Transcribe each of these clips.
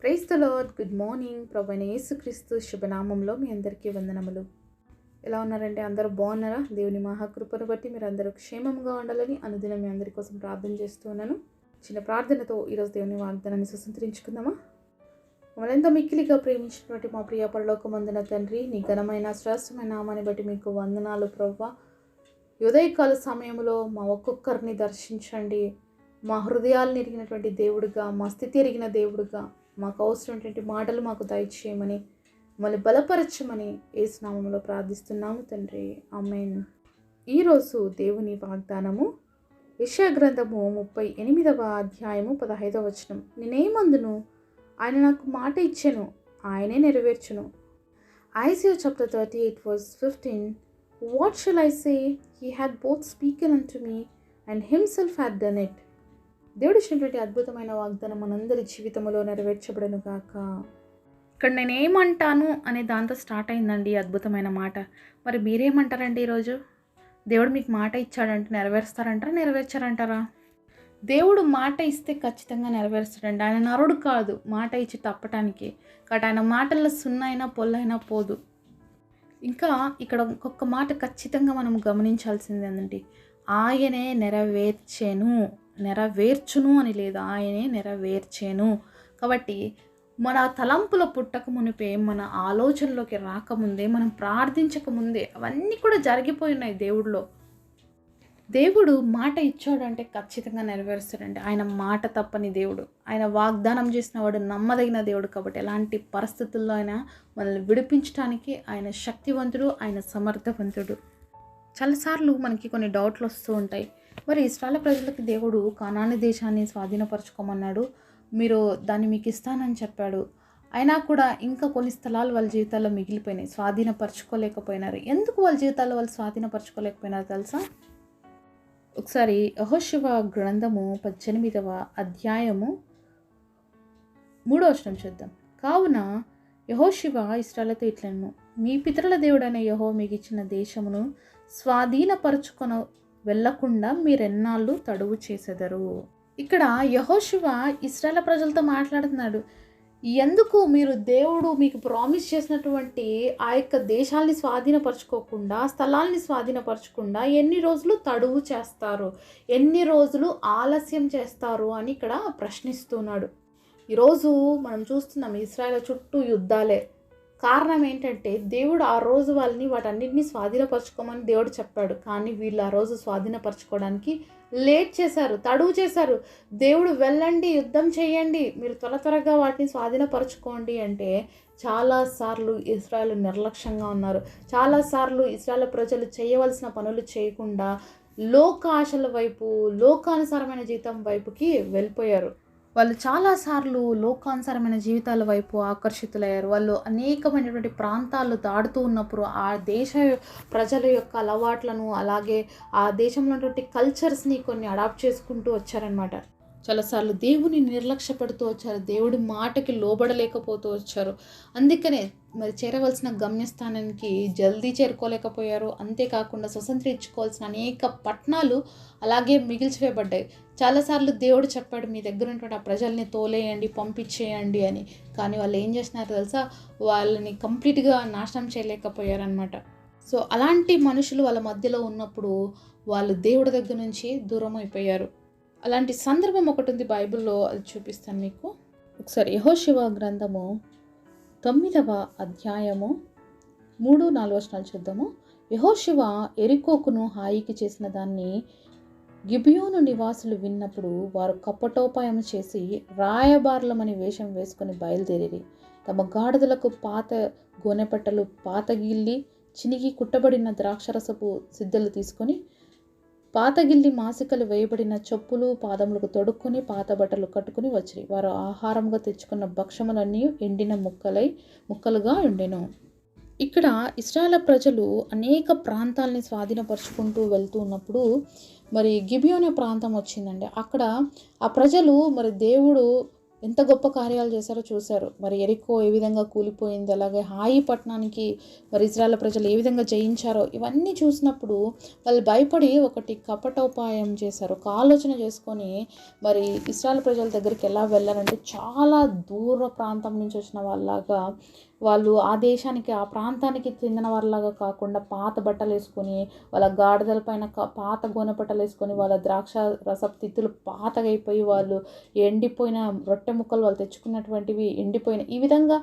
Praise the lord. Good morning. ప్రభువైన యేసుక్రీస్తు శుభనామంలో మీ అందరికీ వందనములు. ఎలా ఉన్నారంటే అందరూ బాగున్నారా? దేవుని మహాకృపను బట్టి మీరు అందరూ క్షేమంగా ఉండాలని అనుదినం మీ అందరి కోసం ప్రార్థన చేస్తూ ఉన్నాను. చిన్న ప్రార్థనతో ఈరోజు దేవుని వాగ్దానాన్ని స్వతంత్రించుకుందామా? మమ్మల్ని ఎంతో మిక్కిలిగా ప్రేమించినటువంటి మా ప్రియ పరలోకమందున తండ్రి, నీ ఘనమైన శ్రేష్టమైన నామాన్ని బట్టి మీకు వందనాలు ప్రభువా. ఉదయకాల సమయంలో మా ఒక్కొక్కరిని దర్శించండి. మా హృదయాలను ఎరిగినటువంటి దేవుడుగా, మా స్థితి ఎరిగిన దేవుడుగా, మాకు అవసరమైనటువంటి మాటలు మాకు దయచేయమని, మమ్మల్ని బలపరచమని యేసు నామములో ప్రార్థిస్తున్నాము తండ్రి. ఆమేన్. ఈరోజు దేవుని వాగ్దానము యెషయా గ్రంథము 38వ అధ్యాయము 15వ వచనం. నేనేమందును, ఆయన నాకు మాట ఇచ్చెను, ఆయనే నెరవేర్చును. Isaiah chapter 38 verse 15. What shall I say? He had both spoken unto me, and himself had done it. దేవుడు ఇచ్చినటువంటి అద్భుతమైన వాగ్దానం మనందరి జీవితంలో నెరవేర్చబడను గాక. ఇక్కడ నేనేమంటాను అనే దాంతో స్టార్ట్ అయిందండి అద్భుతమైన మాట. మరి మీరేమంటారండి ఈరోజు? దేవుడు మీకు మాట ఇచ్చాడంటే నెరవేరుస్తారంటారా, నెరవేర్చారంటారా? దేవుడు మాట ఇస్తే ఖచ్చితంగా నెరవేరుస్తాడండి. ఆయన నరుడు కాదు మాట ఇచ్చి తప్పటానికి. కాబట్టి ఆయన మాటల్లో సున్నైనా పొల్లైనా పోదు. ఇంకా ఇక్కడ ఇంకొక మాట ఖచ్చితంగా మనం గమనించాల్సింది ఏంటంటే, ఆయనే నెరవేర్చును అని లేదు, ఆయనే నెరవేర్చేను. కాబట్టి మన తలంపుల పుట్టక మునిపే, మన ఆలోచనలోకి రాకముందే, మనం ప్రార్థించకముందే అవన్నీ కూడా జరిగిపోయి ఉన్నాయి దేవుడిలో. దేవుడు మాట ఇచ్చాడంటే ఖచ్చితంగా నెరవేరుస్తాడండి. ఆయన మాట తప్పని దేవుడు. ఆయన వాగ్దానం చేసిన వాడు నమ్మదగిన దేవుడు. కాబట్టి ఎలాంటి పరిస్థితుల్లో అయినా మనల్ని విడిపించడానికి ఆయన శక్తివంతుడు, ఆయన సమర్థవంతుడు. చాలాసార్లు మనకి కొన్ని డౌట్లు వస్తూ ఉంటాయి. మరి ఇశ్రాయేలు ప్రజలకి దేవుడు కానాను దేశాన్ని స్వాధీనపరచుకోమన్నాడు, మీరు దాన్ని మీకు ఇస్తానని చెప్పాడు. అయినా కూడా ఇంకా కొన్ని స్థలాలు వాళ్ళ జీవితాల్లో మిగిలిపోయినాయి, స్వాధీనపరచుకోలేకపోయినారు. ఎందుకు వాళ్ళ జీవితాల్లో వాళ్ళు స్వాధీనపరచుకోలేకపోయినారు తెలుసా? ఒకసారి యెహోషువ గ్రంథము 18వ అధ్యాయము 3వ వచనం చూద్దాం. కావున యెహోషువ ఇశ్రాయేలుతో ఇట్లనెను, మీ పితరుల దేవుడైన యెహోవా మీకు ఇచ్చిన దేశమును స్వాధీనపరచుకొన వెళ్ళకుండా మీరెన్నాళ్ళు తడువు చేసెదరు. ఇక్కడ యెహోషువ ఇశ్రాయేలు ప్రజలతో మాట్లాడుతున్నాడు. ఎందుకు మీరు దేవుడు మీకు ప్రామిస్ చేసినటువంటి ఆ యొక్క దేశాలని స్వాధీనపరచుకోకుండా, స్థలాల్ని స్వాధీనపరచకుండా ఎన్ని రోజులు తడువు చేస్తారు, ఎన్ని రోజులు ఆలస్యం చేస్తారు అని ఇక్కడ ప్రశ్నిస్తున్నాడు. ఈరోజు మనం చూస్తున్నాం ఇశ్రాయేలు చుట్టూ యుద్ధాలే. కారణం ఏంటంటే దేవుడు ఆ రోజు వాళ్ళని వాటన్నిటిని స్వాధీనపరచుకోమని దేవుడు చెప్పాడు. కానీ వీళ్ళు ఆ రోజు స్వాధీనపరచుకోవడానికి లేట్ చేశారు, తడువు చేశారు. దేవుడు వెళ్ళండి, యుద్ధం చేయండి, మీరు త్వరగా వాటిని స్వాధీనపరచుకోండి అంటే చాలాసార్లు ఇశ్రాయేలు నిర్లక్ష్యంగా ఉన్నారు. చాలాసార్లు ఇశ్రాయేలు ప్రజలు చేయవలసిన పనులు చేయకుండా లోక ఆశల వైపు, లోకానుసారమైన జీవితం వైపుకి వెళ్ళిపోయారు. వాళ్ళు చాలాసార్లు లోకానుసారమైన జీవితాల వైపు ఆకర్షితులయ్యారు. వాళ్ళు అనేకమైనటువంటి ప్రాంతాలు దాడుతూ ఉన్నప్పుడు ఆ దేశ ప్రజల యొక్క అలవాట్లను, అలాగే ఆ దేశంలో ఉన్నటువంటి కల్చర్స్ని కొన్ని అడాప్ట్ చేసుకుంటూ వచ్చారనమాట. చాలాసార్లు దేవుని నిర్లక్ష్యపడుతూ వచ్చారు, దేవుడి మాటకి లోబడలేకపోతూ వచ్చారు. అందుకనే మరి చేరవలసిన గమ్యస్థానానికి జల్దీ చేరుకోలేకపోయారు. అంతేకాకుండా స్వతంత్రించుకోవాల్సిన అనేక పట్టణాలు అలాగే మిగిల్చివేయబడ్డాయి. చాలాసార్లు దేవుడు చెప్పాడు, మీ దగ్గర ఉన్నటువంటి ఆ ప్రజల్ని తోలేయండి, పంపించేయండి అని. కానీ వాళ్ళు ఏం చేసినారు తెలుసా? వాళ్ళని కంప్లీట్గా నాశనం చేయలేకపోయారనమాట. సో అలాంటి మనుషులు వాళ్ళ మధ్యలో ఉన్నప్పుడు వాళ్ళు దేవుడి దగ్గర నుంచి దూరం అయిపోయారు. అలాంటి సందర్భం ఒకటి ఉంది బైబిల్లో, అది చూపిస్తాను మీకు. ఒకసారి యెహోషువ గ్రంథము 9వ అధ్యాయము 3-4 వచనాలు చూద్దాము. యెహోషువ యెరికోకును హాయికి చేసిన దాన్ని గిబియోను నివాసులు విన్నప్పుడు వారు కపటోపాయం చేసి రాయబారులమని వేషం వేసుకుని బయలుదేరి తమ గాడిదలకు పాత గోనెపట్టలు, పాతగిల్లి చినిగి కుట్టబడిన ద్రాక్షరసపు సిద్ధలు తీసుకొని, పాతగిల్లి మాసికలు వేయబడిన చెప్పులు పాదములకు తొడుక్కొని పాత బట్టలు కట్టుకుని వచ్చిరి. వారు ఆహారంగా తెచ్చుకున్న భక్షములన్నీ ఎండిన ముక్కలుగా ఉండెను. ఇక్కడ ఇశ్రాయేలు ప్రజలు అనేక ప్రాంతాలని స్వాధీనపరుచుకుంటూ వెళ్తూ ఉన్నప్పుడు మరి గిబియోను ప్రాంతం వచ్చిందండి. అక్కడ ఆ ప్రజలు మరి దేవుడు ఎంత గొప్ప కార్యాలు చేశారో చూశారు. మరి యెరికో ఏ విధంగా కూలిపోయింది, అలాగే హాయి పట్టణానికి మరి ఇశ్రాయేలు ప్రజలు ఏ విధంగా జయించారో ఇవన్నీ చూసినప్పుడు వాళ్ళు భయపడి ఒకటి కపటోపాయం చేశారు. ఒక ఆలోచన చేసుకొని మరి ఇశ్రాయేలు ప్రజల దగ్గరికి ఎలా వెళ్ళారంటే చాలా దూర ప్రాంతం నుంచి వచ్చిన వాళ్ళలాగా వాళ్ళు ఆ దేశానికి ఆ ప్రాంతానికి చెందిన వాళ్ళలాగా కాకుండా పాత బట్టలు వేసుకొని వాళ్ళ గాడిదల పైన పాత గోనె పట్టలు వేసుకొని వాళ్ళ ద్రాక్ష రసపు తిత్తులు పాతగా అయిపోయి వాళ్ళు ఎండిపోయిన రొట్టె ముక్కలు వాళ్ళు తెచ్చుకున్నటువంటివి ఎండిపోయిన ఈ విధంగా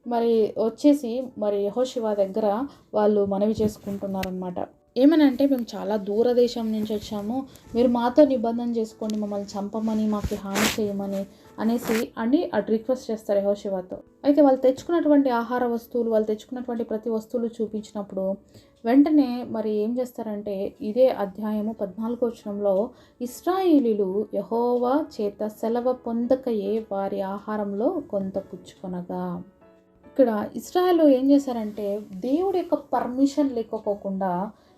మరి వచ్చేసి మరి యెహోషువ దగ్గర వాళ్ళు మనవి చేసుకుంటున్నారనమాట. ఏమనంటే మేము చాలా దూరదేశం నుంచి వచ్చాము, మీరు మాతో నిబంధన చేసుకోండి, మమ్మల్ని చంపమని మాకు హాని చేయమని అనేసి అటు రిక్వెస్ట్ చేస్తారు యెహోషువతో. అయితే వాళ్ళు తెచ్చుకున్నటువంటి ఆహార వస్తువులు, వాళ్ళు తెచ్చుకున్నటువంటి ప్రతి వస్తువులు చూపించినప్పుడు వెంటనే మరి ఏం చేస్తారంటే ఇదే అధ్యాయము 14వ వచనంలో ఇశ్రాయేలీయులు యెహోవా చేత సెలవు పొందకయే వారి ఆహారంలో కొంత పుచ్చుకొనగా. ఇక్కడ ఇశ్రాయేలు ఏం చేశారంటే దేవుడి యొక్క పర్మిషన్ లేకపోకుండా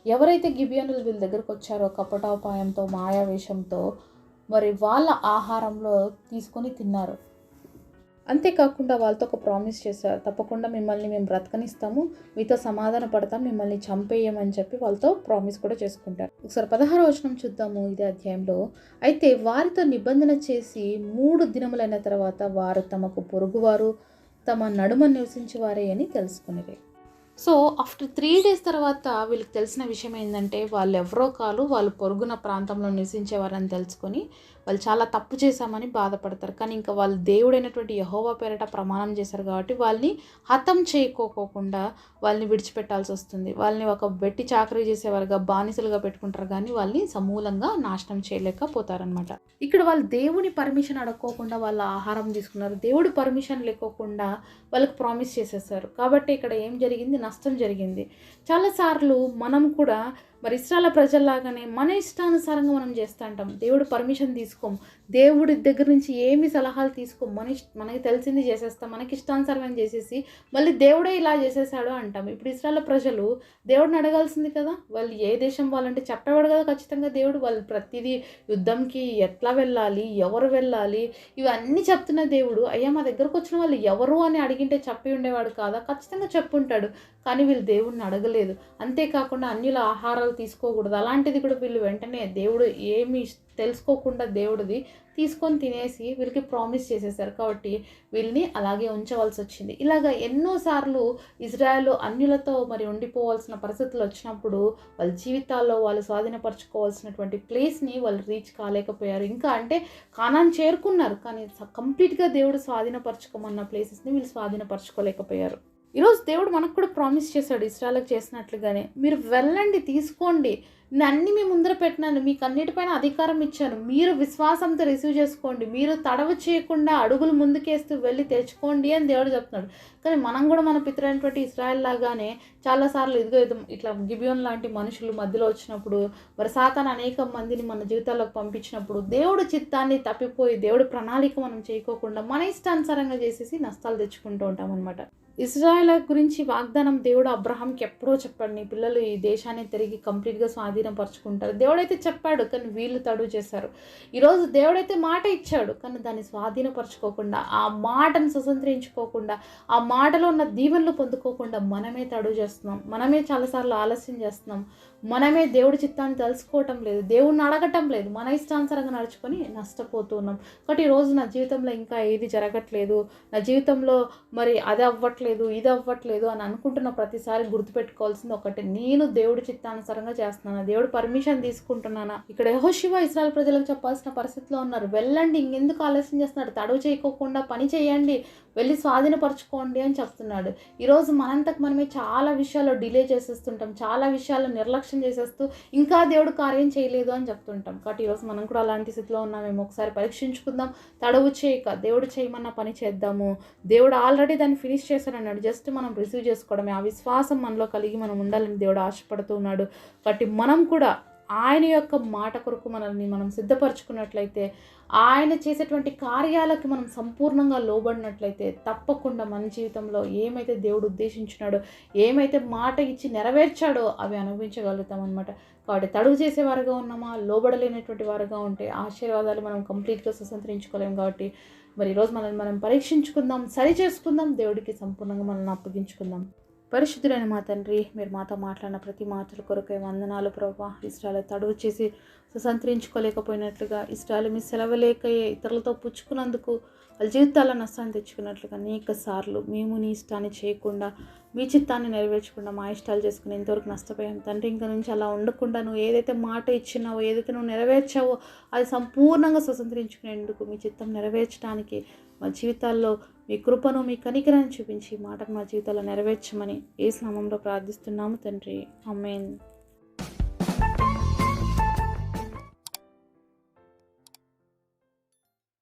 ఎవరైతే గిబియోనులు వీళ్ళ దగ్గరకు వచ్చారో కపటోపాయంతో మాయావేషంతో మరి వాళ్ళ ఆహారంలో తీసుకొని తిన్నారు. అంతేకాకుండా వాళ్ళతో ఒక ప్రామిస్ చేశారు, తప్పకుండా మిమ్మల్ని మేము బ్రతకనిస్తాము, మీతో సమాధాన పడతాం, మిమ్మల్ని చంపేయమని చెప్పి వాళ్ళతో ప్రామిస్ కూడా చేసుకుంటారు. ఒకసారి 16వ వచనం చూద్దాము ఇదే అధ్యాయంలో. అయితే వారితో నిబంధన చేసి 3 దినములైన తర్వాత వారు తమకు పొరుగువారు తమ నడుమ నివసించేవారే అని తెలుసుకునేది. సో ఆఫ్టర్ 3 days తర్వాత వీళ్ళకి తెలిసిన విషయం ఏంటంటే వాళ్ళు ఎవరో కాదు, వాళ్ళు పొరుగున ప్రాంతంలో నివసించేవారని తెలుసుకొని వాళ్ళు చాలా తప్పు చేశామని బాధపడతారు. కానీ ఇంకా వాళ్ళు దేవుడైనటువంటి యెహోవా పేరట ప్రమాణం చేశారు కాబట్టి వాళ్ళని హతం చేయకోకుండా వాళ్ళని విడిచిపెట్టాల్సి వస్తుంది. వాళ్ళని ఒక వెట్టి చాకరీ చేసేవారుగా బానిసలుగా పెట్టుకుంటారు, కానీ వాళ్ళని సమూలంగా నాశనం చేయలేకపోతారనమాట. ఇక్కడ వాళ్ళు దేవుని పర్మిషన్ అడగకోకుండా వాళ్ళ ఆహారం తీసుకున్నారు, దేవుడి పర్మిషన్ లేకోకుండా వాళ్ళకి ప్రామిస్ చేసేసారు. కాబట్టి ఇక్కడ ఏం జరిగింది, నష్టం జరిగింది. చాలాసార్లు మనం కూడా మరి ఇశ్రాయేలు ప్రజల్లాగానే మన ఇష్టానుసారంగా మనం చేస్తూ ఉంటాం. దేవుడు పర్మిషన్ తీసుకోం, దేవుడి దగ్గర నుంచి ఏమి సలహాలు తీసుకోం, మనకి తెలిసింది చేసేస్తాం, మనకి ఇష్టానుసారం చేసేసి మళ్ళీ దేవుడే ఇలా చేసేసాడు అంటాం. ఇప్పుడు ఇశ్రాయేలు ప్రజలు దేవుడిని అడగాల్సింది కదా, వాళ్ళు ఏ దేశం వాళ్ళంటే చెప్పేవాడు కదా ఖచ్చితంగా దేవుడు. వాళ్ళు ప్రతిదీ యుద్ధంకి ఎట్లా వెళ్ళాలి, ఎవరు వెళ్ళాలి, ఇవన్నీ చెప్తున్న దేవుడు అయ్యా మా దగ్గరకు వచ్చిన వాళ్ళు ఎవరు అని అడిగింటే చెప్పి ఉండేవాడు కాదా, ఖచ్చితంగా చెప్పుంటాడు. కానీ వీళ్ళు దేవుడిని అడగలేదు. అంతేకాకుండా అన్యుల ఆహారాలు తీసుకోకూడదు, అలాంటిది కూడా వీళ్ళు వెంటనే దేవుడు ఏమి తెలుసుకోకుండా దేవుడిది తీసుకొని తినేసి వీళ్ళకి ప్రామిస్ చేసేసారు. కాబట్టి వీళ్ళని అలాగే ఉంచవలసి వచ్చింది. ఇలాగ ఎన్నోసార్లు ఇజ్రాయెల్ అన్యులతో మరి ఉండిపోవాల్సిన పరిస్థితులు వచ్చినప్పుడు వాళ్ళ జీవితాల్లో వాళ్ళు స్వాధీనపరచుకోవాల్సినటువంటి ప్లేస్ని వాళ్ళు రీచ్ కాలేకపోయారు. ఇంకా అంటే కానాన్ చేరుకున్నారు, కానీ కంప్లీట్గా దేవుడు స్వాధీనపరచుకోమన్న ప్లేసెస్ని వీళ్ళు స్వాధీనపరచుకోలేకపోయారు. ఈరోజు దేవుడు మనకు కూడా ప్రామిస్ చేశాడు ఇశ్రాయేలుకు చేసినట్లుగానే, మీరు వెళ్ళండి, తీసుకోండి, నేను అన్నీ మీ ముందర పెట్టినాను, మీకు అన్నిటిపైన అధికారం ఇచ్చాను, మీరు విశ్వాసంతో రిసీవ్ చేసుకోండి, మీరు తడవ చేయకుండా అడుగులు ముందుకేస్తూ వెళ్ళి తెచ్చుకోండి అని దేవుడు చెప్తున్నాడు. కానీ మనం కూడా మన పితరైనటువంటి ఇశ్రాయేల్ లాగానే చాలాసార్లు ఇదిగో ఇట్లా గిబియోన్ లాంటి మనుషులు మధ్యలో వచ్చినప్పుడు మరి సాతాను అనేక మందిని మన జీవితాల్లోకి పంపించినప్పుడు దేవుడు చిత్తాన్ని తప్పిపోయి దేవుడు ప్రణాళిక మనం చేయకోకుండా మన ఇష్టానుసారంగా చేసేసి నష్టాలు తెచ్చుకుంటూ ఉంటాం అనమాట. ఇశ్రాయేల్ గురించి వాగ్దానం దేవుడు అబ్రహాంకి ఎప్పుడో చెప్పాడు, నీ పిల్లలు ఈ దేశాన్ని తిరిగి కంప్లీట్గా స్వాధీనపరచుకుంటారు. దేవుడైతే చెప్పాడు, కానీ వీళ్ళు తడువు చేశారు. ఈరోజు దేవుడైతే మాట ఇచ్చాడు, కానీ దాన్ని స్వాధీనపరచుకోకుండా, ఆ మాటను స్వతంత్రించుకోకుండా, ఆ మాటలో ఉన్న దీవెనలు పొందుకోకుండా మనమే తడువు చేస్తున్నాం. మనమే చాలాసార్లు ఆలస్యం చేస్తున్నాం. మనమే దేవుడి చిత్తాన్ని తెలుసుకోవటం లేదు, దేవుడిని అడగటం లేదు, మన ఇష్టానుసారంగా నడుచుకొని నష్టపోతున్నాం. కాబట్టి ఈరోజు నా జీవితంలో ఇంకా ఏది జరగట్లేదు, నా జీవితంలో మరి అది అవ్వట్లేదు, ఇది అవ్వట్లేదు అని అనుకుంటున్న ప్రతిసారి గుర్తుపెట్టుకోవాల్సింది ఒకటి, నేను దేవుడి చిత్తానుసారంగా చేస్తున్నాను, దేవుడు పర్మిషన్ తీసుకుంటున్నానా. ఇక్కడ యెహోషువ ఇశ్రాయేలు ప్రజలకు చెప్పాల్సిన పరిస్థితిలో ఉన్నారు. వెళ్ళండి, ఇంకెందుకు ఆలస్యం చేస్తున్నాడు, తడువు చేయకోకుండా పని చేయండి, వెళ్ళి స్వాధీనపరచుకోండి అని చెప్తున్నాడు. ఈరోజు మనంతకు మనమే చాలా విషయాల్లో డిలే చేసేస్తుంటాం, చాలా విషయాల్లో నిర్లక్ష్యం చేసేస్తూ ఇంకా దేవుడు కార్యం చేయలేదు అని చెప్తుంటాం. కాబట్టి ఈరోజు మనం కూడా అలాంటి స్థితిలో ఉన్నామేమో ఒకసారి పరీక్షించుకుందాం. తడవు చేయక దేవుడు చేయమన్న పని చేద్దాము. దేవుడు ఆల్రెడీ దాన్ని ఫినిష్ చేశాడన్నాడు, జస్ట్ మనం రిసీవ్ చేసుకోవడమే. ఆ విశ్వాసం మనలో కలిగి మనం ఉండాలని దేవుడు ఆశపడుతూ ఉన్నాడు. కాబట్టి మనం కూడా ఆయన యొక్క మాట కొరకు మనల్ని మనం సిద్ధపరచుకున్నట్లయితే, ఆయన చేసేటువంటి కార్యాలకి మనం సంపూర్ణంగా లోబడినట్లయితే తప్పకుండా మన జీవితంలో ఏమైతే దేవుడు ఉద్దేశించినాడో, ఏమైతే మాట ఇచ్చి నెరవేర్చాడో అవి అనుభవించగలుగుతాం అనమాట. కాబట్టి తడువు చేసేవారుగా ఉన్నామా, లోబడలేనటువంటి వారుగా ఉంటే ఆశీర్వాదాలు మనం కంప్లీట్గా స్వతంత్రించుకోలేము. కాబట్టి మరి ఈరోజు మనల్ని మనం పరీక్షించుకుందాం, సరి చేసుకుందాం, దేవుడికి సంపూర్ణంగా మనల్ని అప్పగించుకుందాం. పరిశుద్ధులైన మా తండ్రి, మీరు మాతో మాట్లాడిన ప్రతి మాటల కొరకై వందనాలు ప్రభా. ఇస్రాయేలు తడువు చేసి స్వతంత్రించుకోలేకపోయినట్లుగా, ఇస్రాయేలు మీ సెలవు లేక ఇతరులతో పుచ్చుకున్నందుకు వాళ్ళ జీవితాల నష్టాన్ని తెచ్చుకున్నట్లుగా అనేక సార్లు మేము నీ ఇష్టాన్ని చేయకుండా, మీ చిత్తాన్ని నెరవేర్చకుండా మా ఇష్టాలు చేసుకుని ఎంతవరకు నష్టపోయాం తండ్రి. ఇంకా నుంచి అలా ఉండకుండా నువ్వు ఏదైతే మాట ఇచ్చినావో, ఏదైతే నువ్వు నెరవేర్చావో అది సంపూర్ణంగా స్వతంత్రించుకునేందుకు, మీ చిత్తం నెరవేర్చడానికి మా జీవితాల్లో మీ కృపను, మీ కనికరాన్ని చూపించి మాటను మా జీవితాల్లో నెరవేర్చమని యేసు నామములో ప్రార్థిస్తున్నాము తండ్రి. ఆమేన్.